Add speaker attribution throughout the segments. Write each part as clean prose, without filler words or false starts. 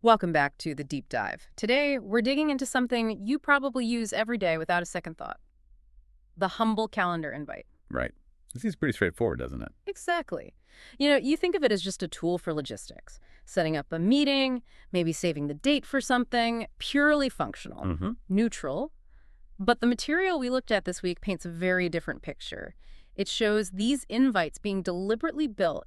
Speaker 1: Welcome back to the deep dive. Today, we're digging into something you probably use every day without a second thought. The humble calendar invite.
Speaker 2: Right. It seems pretty straightforward, doesn't it?
Speaker 1: Exactly. You think of it as just a tool for logistics. Setting up a meeting, maybe saving the date for something, purely functional, neutral. But the material we looked at this week paints a very different picture. It shows these invites being deliberately built,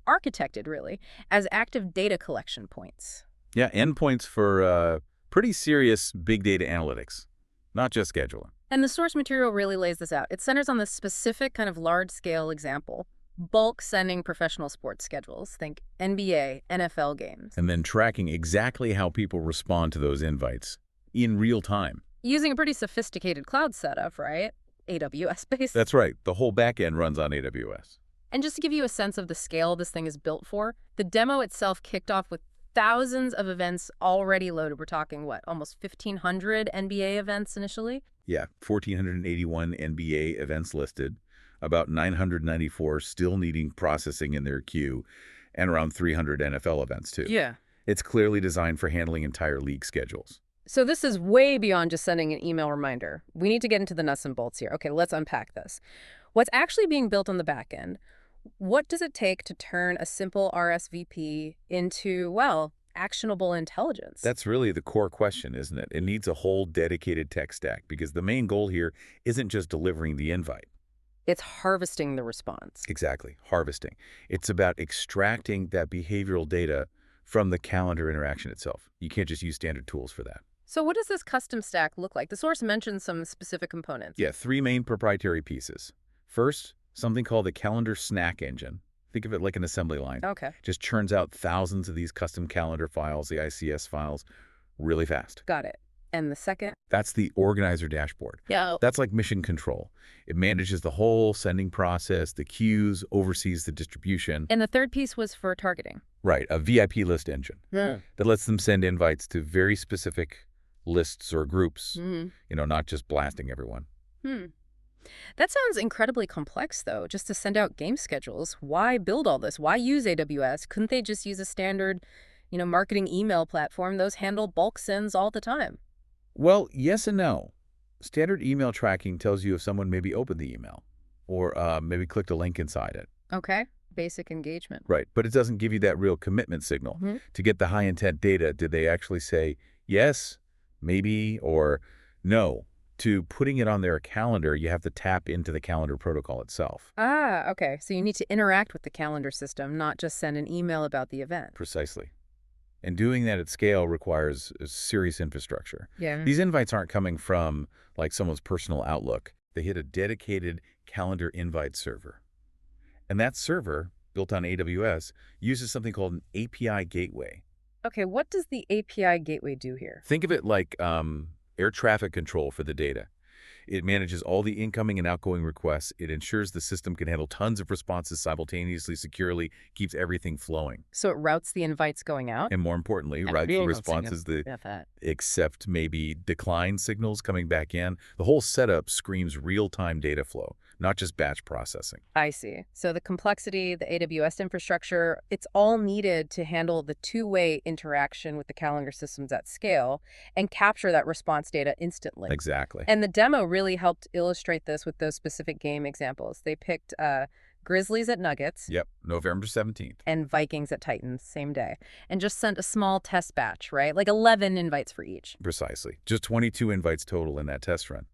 Speaker 1: architected really, as active data collection points.
Speaker 2: Yeah, endpoints for pretty serious big data analytics, not just scheduling.
Speaker 1: And the source material really lays this out. It centers on this specific kind of large-scale example, bulk sending professional sports schedules. Think NBA, NFL games.
Speaker 2: And then tracking exactly how people respond to those invites in real time.
Speaker 1: Using a pretty sophisticated cloud setup, right? AWS-based.
Speaker 2: That's right. The whole back end runs on AWS.
Speaker 1: And just to give you a sense of the scale this thing is built for, the demo itself kicked off with thousands of events already loaded. We're talking, what, almost 1,500 NBA events initially?
Speaker 2: Yeah, 1,481 NBA events listed, about 994 still needing processing in their queue, and around 300 NFL events, too.
Speaker 1: Yeah.
Speaker 2: It's clearly designed for handling entire league schedules.
Speaker 1: So this is way beyond just sending an email reminder. We need to get into the nuts and bolts here. Okay, let's unpack this. What's actually being built on the back end? What does it take to turn a simple RSVP into, well, actionable intelligence?
Speaker 2: That's really the core question, isn't it? It needs a whole dedicated tech stack because the main goal here isn't just delivering the invite.
Speaker 1: It's harvesting the response.
Speaker 2: Exactly, harvesting. It's about extracting that behavioral data from the calendar interaction itself. You can't just use standard tools for that.
Speaker 1: So what does this custom stack look like? The source mentions some specific components.
Speaker 2: Yeah, three main proprietary pieces. First, something called the calendar snack engine. Think of it like an assembly line.
Speaker 1: Okay.
Speaker 2: Just churns out thousands of these custom calendar files, the ICS files, really fast.
Speaker 1: Got it. And the second?
Speaker 2: That's the organizer dashboard.
Speaker 1: Yeah.
Speaker 2: That's like mission control. It manages the whole sending process, the queues, oversees the distribution.
Speaker 1: And the third piece was for targeting.
Speaker 2: Right, a VIP list engine that lets them send invites to very specific lists or groups, not just blasting everyone.
Speaker 1: That sounds incredibly complex, though, just to send out game schedules. Why build all this? Why use AWS? Couldn't they just use a standard, marketing email platform? Those handle bulk sends all the time.
Speaker 2: Well, yes and no. Standard email tracking tells you if someone maybe opened the email or maybe clicked a link inside it.
Speaker 1: Okay. Basic engagement.
Speaker 2: Right, but it doesn't give you that real commitment signal. To get the high-intent data, did they actually say yes, maybe, or no? To putting it on their calendar, you have to tap into the calendar protocol itself.
Speaker 1: Ah, okay. So you need to interact with the calendar system, not just send an email about the event.
Speaker 2: Precisely. And doing that at scale requires a serious infrastructure.
Speaker 1: Yeah.
Speaker 2: These invites aren't coming from, like, someone's personal Outlook. They hit a dedicated calendar invite server. And that server, built on AWS, uses something called an API gateway.
Speaker 1: Okay, what does the API gateway do here?
Speaker 2: Think of it like air traffic control for the data. It manages all the incoming and outgoing requests. It ensures the system can handle tons of responses simultaneously, securely, keeps everything flowing.
Speaker 1: So it routes the invites going out?
Speaker 2: And more importantly, routes the responses, except maybe decline signals coming back in. The whole setup screams real-time data flow, not just batch processing.
Speaker 1: I see. So the complexity, the AWS infrastructure, it's all needed to handle the two-way interaction with the calendar systems at scale and capture that response data instantly.
Speaker 2: Exactly.
Speaker 1: And the demo really helped illustrate this with those specific game examples. They picked Grizzlies at Nuggets.
Speaker 2: Yep, November 17th.
Speaker 1: And Vikings at Titans, same day. And just sent a small test batch, right? Like 11 invites for each.
Speaker 2: Precisely. Just 22 invites total in that test run.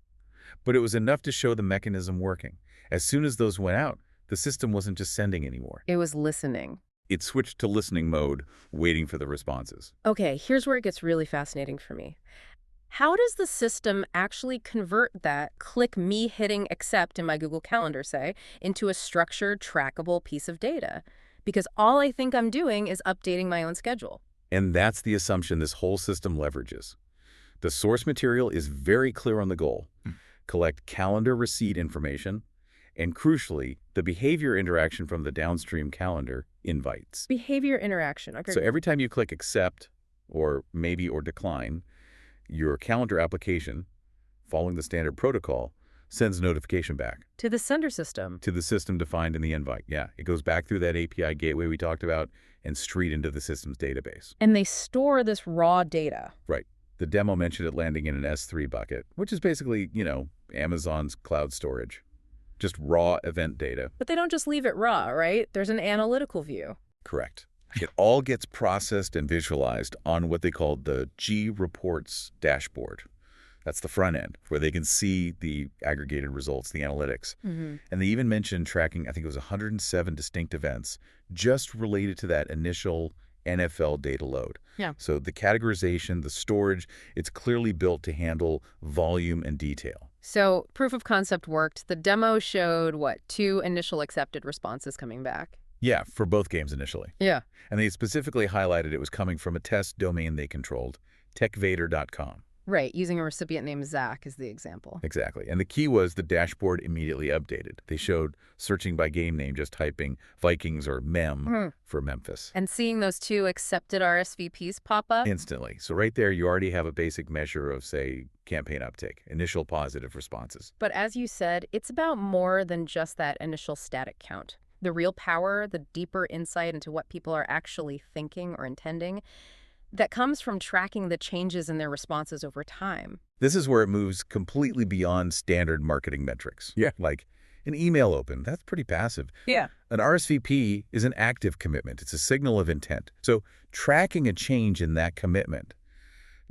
Speaker 2: But it was enough to show the mechanism working. As soon as those went out, the system wasn't just sending anymore.
Speaker 1: It was listening.
Speaker 2: It switched to listening mode, waiting for the responses.
Speaker 1: Okay, here's where it gets really fascinating for me. How does the system actually convert that click me hitting accept in my Google Calendar, say, into a structured, trackable piece of data? Because all I think I'm doing is updating my own schedule.
Speaker 2: And that's the assumption this whole system leverages. The source material is very clear on the goal. Collect calendar receipt information, and crucially, the behavior interaction from the downstream calendar invites.
Speaker 1: Behavior interaction. Okay.
Speaker 2: So every time you click accept, or maybe or decline, your calendar application, following the standard protocol, sends notification back
Speaker 1: To the sender system.
Speaker 2: to the system defined in the invite. Yeah, it goes back through that API gateway we talked about and straight into the system's database.
Speaker 1: And they store this raw data.
Speaker 2: Right. The demo mentioned it landing in an S3 bucket, which is basically, Amazon's cloud storage. Just raw event data.
Speaker 1: But they don't just leave it raw, right? There's an analytical view.
Speaker 2: Correct. It all gets processed and visualized on what they call the G-Reports dashboard. That's the front end, where they can see the aggregated results, the analytics. And they even mentioned tracking, I think it was 107 distinct events just related to that initial NFL data load.
Speaker 1: Yeah.
Speaker 2: So the categorization, the storage, it's clearly built to handle volume and detail.
Speaker 1: So proof of concept worked. The demo showed, 2 initial accepted responses coming back?
Speaker 2: Yeah, for both games initially.
Speaker 1: Yeah.
Speaker 2: And they specifically highlighted it was coming from a test domain they controlled, techvader.com.
Speaker 1: Right, using a recipient named Zach as the example.
Speaker 2: Exactly. And the key was the dashboard immediately updated. They showed searching by game name, just typing Vikings or Mem for Memphis.
Speaker 1: And seeing those 2 accepted RSVPs pop up?
Speaker 2: Instantly. So right there, you already have a basic measure of, say, campaign uptake, initial positive responses.
Speaker 1: But as you said, it's about more than just that initial static count. The real power, the deeper insight into what people are actually thinking or intending, that comes from tracking the changes in their responses over time.
Speaker 2: This is where it moves completely beyond standard marketing metrics. Yeah. Like an email open, that's pretty passive.
Speaker 1: Yeah.
Speaker 2: An RSVP is an active commitment. It's a signal of intent. So tracking a change in that commitment,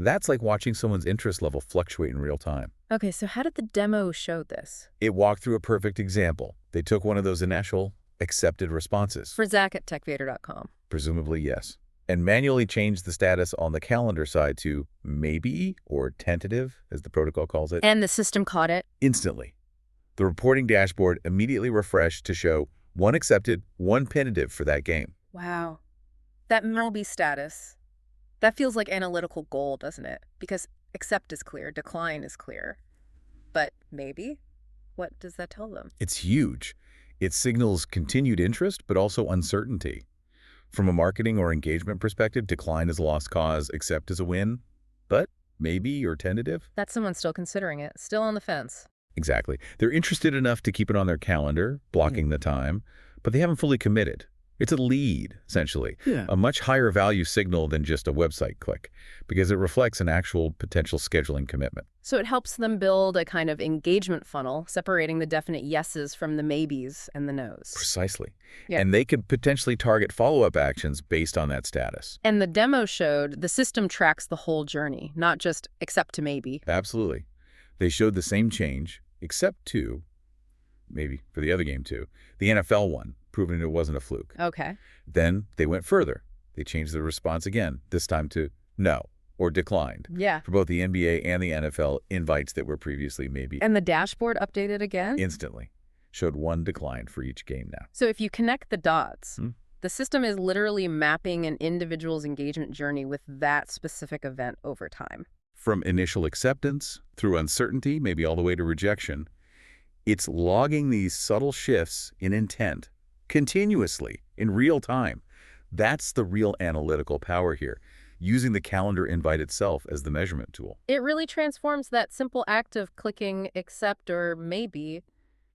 Speaker 2: that's like watching someone's interest level fluctuate in real time.
Speaker 1: Okay, so how did the demo show this?
Speaker 2: It walked through a perfect example. They took one of those initial accepted responses.
Speaker 1: For Zach at techvader.com.
Speaker 2: Presumably, yes. And manually changed the status on the calendar side to maybe or tentative, as the protocol calls it.
Speaker 1: And the system caught it?
Speaker 2: Instantly. The reporting dashboard immediately refreshed to show 1 accepted, 1 tentative for that game.
Speaker 1: Wow. That maybe status, that feels like analytical gold, doesn't it? Because accept is clear, decline is clear. But maybe? What does that tell them?
Speaker 2: It's huge. It signals continued interest, but also uncertainty. From a marketing or engagement perspective, decline is a lost cause, accept is a win. But maybe or tentative?
Speaker 1: That's someone still considering it, still on the fence.
Speaker 2: Exactly. They're interested enough to keep it on their calendar, blocking the time, but they haven't fully committed. It's a lead, essentially, a much higher value signal than just a website click, because it reflects an actual potential scheduling commitment.
Speaker 1: So it helps them build a kind of engagement funnel, separating the definite yeses from the maybes and the nos.
Speaker 2: Precisely.
Speaker 1: Yeah.
Speaker 2: And they could potentially target follow-up actions based on that status.
Speaker 1: And the demo showed the system tracks the whole journey, not just accept to maybe.
Speaker 2: Absolutely. They showed the same change, except 2, maybe for the other game too, the NFL one, proving it wasn't a fluke.
Speaker 1: Okay.
Speaker 2: Then they went further. They changed the response again, this time to no or declined.
Speaker 1: Yeah.
Speaker 2: For both the NBA and the NFL invites that were previously maybe
Speaker 1: And the dashboard updated again?
Speaker 2: instantly. Showed 1 decline for each game now.
Speaker 1: So if you connect the dots, the system is literally mapping an individual's engagement journey with that specific event over time.
Speaker 2: From initial acceptance through uncertainty, maybe all the way to rejection, it's logging these subtle shifts in intent continuously in real time. That's the real analytical power here, using the calendar invite itself as the measurement tool.
Speaker 1: It really transforms that simple act of clicking accept or maybe.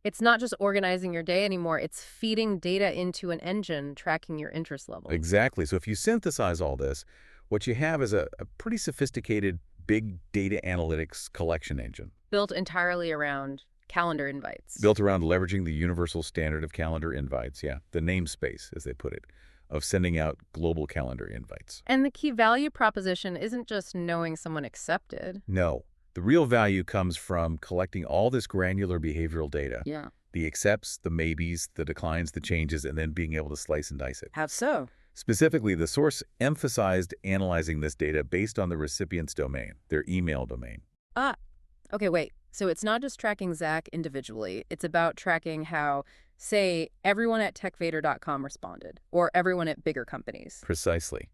Speaker 1: It's not just organizing your day anymore. It's feeding data into an engine tracking your interest level.
Speaker 2: Exactly. So if you synthesize all this, what you have is a pretty sophisticated big data analytics collection engine.
Speaker 1: Built entirely around calendar invites.
Speaker 2: Built around leveraging the universal standard of calendar invites, the namespace, as they put it, of sending out global calendar invites.
Speaker 1: And the key value proposition isn't just knowing someone accepted.
Speaker 2: No. The real value comes from collecting all this granular behavioral data.
Speaker 1: Yeah.
Speaker 2: The accepts, the maybes, the declines, the changes, and then being able to slice and dice it.
Speaker 1: How so?
Speaker 2: Specifically, the source emphasized analyzing this data based on the recipient's domain, their email domain.
Speaker 1: Okay, wait. So it's not just tracking Zach individually. It's about tracking how, say, everyone at techvader.com responded, or everyone at bigger companies.
Speaker 2: Precisely.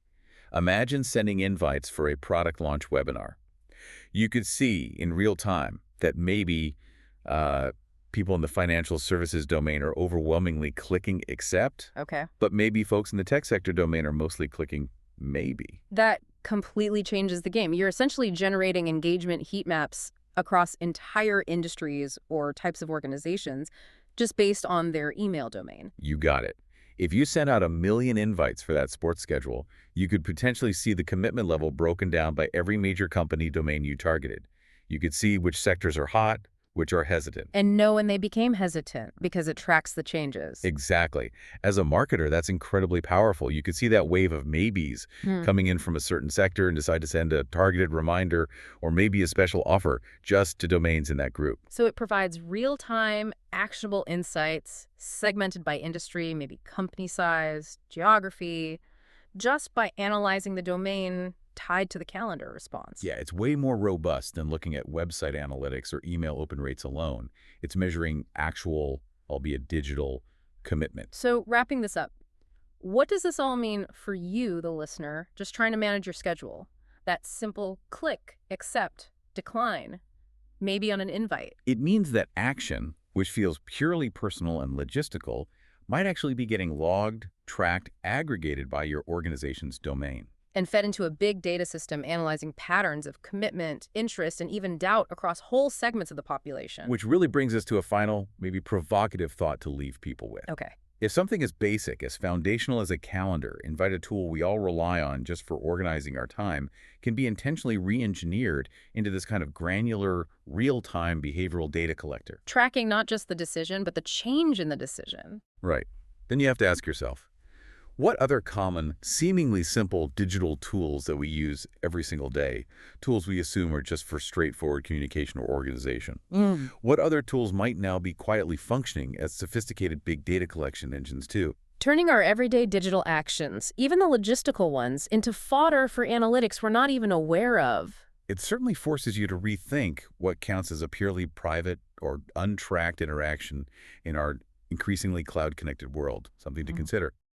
Speaker 2: Imagine sending invites for a product launch webinar. You could see in real time that maybe people in the financial services domain are overwhelmingly clicking accept,
Speaker 1: Okay.
Speaker 2: but maybe folks in the tech sector domain are mostly clicking maybe.
Speaker 1: That completely changes the game. You're essentially generating engagement heat maps across entire industries or types of organizations just based on their email domain.
Speaker 2: You got it. If you sent out 1 million invites for that sports schedule, you could potentially see the commitment level broken down by every major company domain you targeted. You could see which sectors are hot, which are hesitant.
Speaker 1: And know when they became hesitant because it tracks the changes.
Speaker 2: Exactly. As a marketer, that's incredibly powerful. You could see that wave of maybes coming in from a certain sector and decide to send a targeted reminder or maybe a special offer just to domains in that group.
Speaker 1: So it provides real-time, actionable insights, segmented by industry, maybe company size, geography, just by analyzing the domain tied to the calendar response.
Speaker 2: Yeah, it's way more robust than looking at website analytics or email open rates alone. It's measuring actual, albeit digital, commitment.
Speaker 1: So wrapping this up, what does this all mean for you, the listener, just trying to manage your schedule? That simple click, accept, decline, maybe on an invite.
Speaker 2: It means that action, which feels purely personal and logistical, might actually be getting logged, tracked, aggregated by your organization's domain.
Speaker 1: And fed into a big data system analyzing patterns of commitment, interest, and even doubt across whole segments of the population.
Speaker 2: Which really brings us to a final, maybe provocative thought to leave people with.
Speaker 1: Okay.
Speaker 2: If something as basic, as foundational as a calendar, invite a tool we all rely on just for organizing our time, can be intentionally re-engineered into this kind of granular, real-time behavioral data collector.
Speaker 1: Tracking not just the decision, but the change in the decision.
Speaker 2: Right. Then you have to ask yourself, what other common, seemingly simple digital tools that we use every single day, tools we assume are just for straightforward communication or organization, what other tools might now be quietly functioning as sophisticated big data collection engines too?
Speaker 1: Turning our everyday digital actions, even the logistical ones, into fodder for analytics we're not even aware of.
Speaker 2: It certainly forces you to rethink what counts as a purely private or untracked interaction in our increasingly cloud-connected world, something to consider.